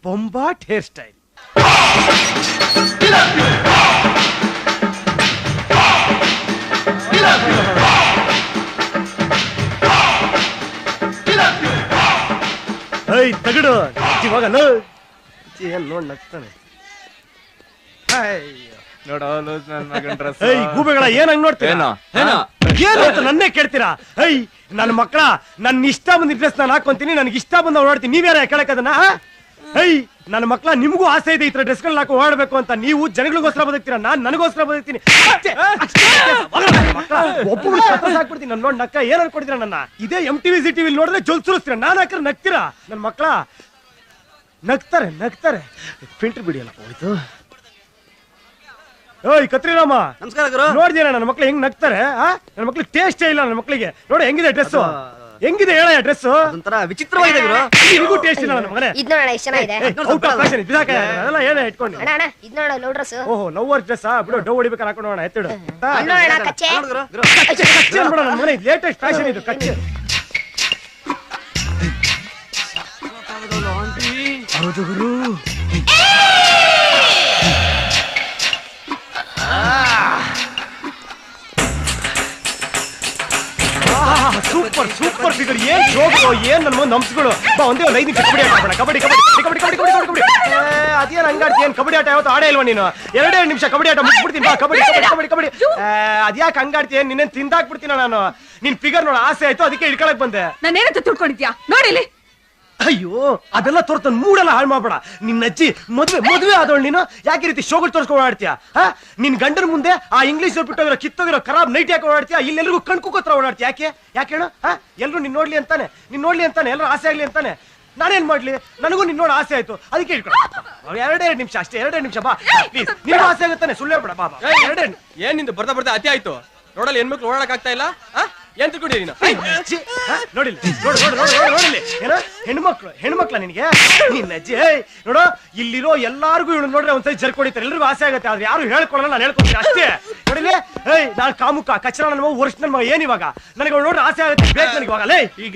Bombat hair style. I ತಗಡು ಇವಾಗಲ್ಲ ಏನ್ ನೋಡ್ ನಗ್ತಾನೆ. ಗೂಬೆಗಳ ಏನ್ ಹಂಗ್ ನೋಡ್ತೀರಾ? ಏನು ಅಂತ ನನ್ನೇ ಕೇಳ್ತೀರಾ? ನನ್ನ ಮಕ್ಕಳ ನನ್ನ ಇಷ್ಟ ಬಂದ ಡ್ರೆಸ್ ನಾನು ಹಾಕೊಂತೀನಿ, ನನ್ಗೆ ಇಷ್ಟ ಬಂದ ಓಡಾಡ್ತೀನಿ. ನೀವ್ಯಾರ ಕೇಳಕ್ಕದನ್ನ? ನನ್ನ ಮಕ್ಕಳ ನಿಮ್ಗೂ ಆಸೆ ಇದೆ ಈ ತರ ಡ್ರೆಸ್ಗಳನ್ನ ಹಾಕಿ ಓಡಾಡ್ಬೇಕು ಅಂತ. ನೀವು ಜನಗಳಿಗೋಸ್ಕರ ಬದುಕ್ತೀರಾ, ನಾನ್ ನನಗೋಸ್ಕರ ಬದುಕ್ತೀನಿ. ಒಬ್ಬ ಹಾಕ್ಬಿಡ್ತೀನಿ. ನನ್ ನೋಡ್ ನಕ್ಕ ಏನ್ ಅನ್ಕೊಡ್ತೀರಾ ನನ್ನ? ಇದೇ MTV ZTV ನೋಡಿದ್ರೆ ಜೊಲ್ ಸುರಿಸ್ತೀರಾ, ನಾನ್ ಹಾಕ್ರೆ ನಗ್ತೀರಾ. ನನ್ ಮಕ್ಕಳ ನಗ್ತಾರೆ ನಗ್ತಾರೆ. ಫಿಲ್ಟರ್ ಬಿಡಿಯಲ್ಲ ಹೋಯ್ತು. ಓಯ್ ಕತ್ರಿರಾಮ, ನಮಸ್ಕಾರ ಗುರು. ನೋಡಿದೇನ ನನ್ನ ಮಕ್ಳು ಹೆಂಗ್ ನಗ್ತಾರೆ? ನನ್ನ ಮಕ್ಳಿಗೆ ಟೇಸ್ಟೇ ಇಲ್ಲ. ನನ್ನ ಮಕ್ಳಿಗೆ ನೋಡಿ ಹೆಂಗಿದೆ ಡ್ರೆಸ್, ಹೆಂಗಿದೆ ಹೇಳ ಡ್ರೆಸ್. ಒಂಥರ ವಿಚಿತ್ರವಾಗಿದೆ ಗುರು. ನಿಮಗೂ ಟೇಸ್ಟ್ ಇಲ್ಲ ನನ್ನ ಮಗನೇ. ಇದು ನೋಡೋಣ ಎಷ್ಟು ಚೆನ್ನಾಗಿದೆ. ಔಟ್ ಆಫ್ ಫ್ಯಾಷನ್ ಬಿಸಾಕ ಅದೆಲ್ಲ ಏನೇ ಇಟ್ಕೊಂಡು. ಅಣ್ಣ ಅಣ್ಣ ಇದು ನೋಡು ಲವ್ ಡ್ರೆಸ್. ಓಹೋ ಲವರ್ ಡ್ರೆಸ್ ಬಿಡು. ಡೌ ಹೊಡಿಬೇಕಾರೆ ಹಾಕೊಂಡು ಹೋಗೋಣ. ಎತ್ತಿಡು ನೋಡೋಣ ಕಚ್ಚೆ. ಕಚ್ಚೆ ಅನ್ಬೇಡ ನನ್ನ ಮನೆ. ಲೇಟೆಸ್ಟ್ ಫ್ಯಾಷನ್ ಇದು ಕಚ್ಚೆ. ಹೌದು ಗುರು. Super super figure. ಏನ್ ಶೋಗಳು, ಏನ್ ನನ್ನ ಮುಂದೆ ಹಂಸಗಳು. ಬಾ ಒಂದೇ ಒಂದು 5 ನಿಮಿಷ ಕಬಡ್ಡಿ ಆಟ ಆಡೋಣ. ಕಬಡ್ಡಿ ಕಬಡ್ಡಿ ಕಬಡ್ಡಿ ಕಬಡ್ಡಿ ಕಬಡ್ಡಿ ಕಬಡ್ಡಿ. ಅದೇನ್ ಹಂಗಾಡ್ತಿ? ಏನ್ ಕಬಡ್ಡಿ ಆಟ ಯಾವತ್ತು ಆಡೇ ಇಲ್ವಾ ನೀನು? 2 ನಿಮಿಷ ಕಬಡ್ಡಿ ಆಟ ಮುಗಿಸ್ಬಿಡ್ತೀನಿ. ಬಾ ಕಬಡ್ಡಿ ಕಬಡ್ಡಿ ಕಬಡ್ಡಿ ಕಬಡ್ಡಿ. ಅದ್ಯಾಕೆ ಹಂಗಾಡ್ತಿ? ನಿನ್ನೇನ್ ತಿಂದಾಕ್ಬಿಡ್ತೀನ ನಾನು. ನಿನ್ ಫಿಗರ್ ನೋಡ ಆಸೆ ಆಯ್ತು, ಅದಕ್ಕೆ ಇಟ್ಕೊಳಕ್ ಬಂದೆ. ನಾನೇನಂತ ತಿಳ್ಕೊಂಡಿದ್ಯಾ ನೋಡಿಲಿ. ಅಯ್ಯೋ ಅದೆಲ್ಲ ತೋರ್ತನ್ ಮೂಡೆಲ್ಲ ಹಾಳು ಮಾಡ್ಬೇಡ. ನಿನ್ನ ಅಜ್ಜಿ ಮದುವೆ ಆದವಳು ನೀನು. ಯಾಕೆ ರೀತಿ ಶೋಗಳು ತೋರ್ಸ್ಕೊಂಡು ಓಡಾಡ್ತೀಯ? ನಿನ್ ಗಂಡನ ಮುಂದೆ ಆ ಇಂಗ್ಲಿಷ್ ಬಿಟ್ಟೋಗಿರೋ ಕಿತ್ತೋಗಿರೋ ಖರಾಬ್ ನೈಟ್ ಯಾಕೆ ಓಡಾಡ್ತೀಯ? ಇಲ್ಲೆಲ್ರಿಗೂ ಕಣ್ಕುಕೋತ್ರ ಓಡಾಡ್ತೀಯ. ಯಾಕೆ ಹೇಳು? ಎಲ್ರು ನಿನ್ ನೋಡ್ಲಿ ಅಂತಾನೆ, ಎಲ್ರು ಆಸೆ ಆಗ್ಲಿ ಅಂತಾನೆ. ನಾನೇನ್ ಮಾಡ್ಲಿ? ನನಗೂ ನಿನ್ ನೋಡ ಆಸೆ ಆಯ್ತು, ಅದಕ್ಕೆ ಇಟ್ಕೊಳ. 2 ನಿಮಿಷ ಅಷ್ಟೇ, 2 ನಿಮಿಷ ಬಾ ಪ್ಲೀಸ್. ನಿನ್ನ ಆಸೆ ಆಗುತ್ತಾನೆ, ಸುಳ್ಳು ಹೇಳ್ಬೇಡ. ಬಾ 2. ಏನ್ ನಿಂದು ಬರ್ತಾ ಅತಿ ಆಯ್ತು. ನೋಡಲ್ಲ ಹೆಣ್ಮಕ್ಳು ಓಡಾಡಕ್ ಆಗ್ತಾ ಇಲ್ಲ. ಏನ್ ತಿಳ್ಕೊಂಡಿ ನೀನು? ನೋಡಿಲ್ಲ ನೋಡಿಲ್ಲ ಏನೋ ಹೆಣ್ಮಕ್ಳ ನಿನಗೆ? ನಿನ್ನ ಅಜ್ಜಿ ನೋಡೋ, ಇಲ್ಲಿರೋ ಎಲ್ಲಾರ್ಗು ಇವಳು ನೋಡ್ರೆ ಒಂದ್ಸರಿ ಜರ್ಕ್ ಹೊಡಿತಾರೆ. ಎಲ್ರಿಗೂ ಆಸೆ ಆಗುತ್ತೆ, ಆದ್ರೆ ಯಾರು ಹೇಳ್ಕೊಳಲ್ಲ. ನಾನು ಹೇಳ್ಕೊಡ್ತೀನಿ ಅಷ್ಟೇ. ನೋಡಿಲಿ ನಾನು ಕಾಮುಕ ಕಚ್ಚರ ನನ್ನ ವರ್ಷ ನನ್ನ ಮಗ. ಏನ್ ಇವಾಗ ನನಗೆ ನೋಡ್ರೆ ಆಸೆ ಆಗುತ್ತೆ. ಬೇಕು ನನಗೆ ಇವಾಗ. ಈಗ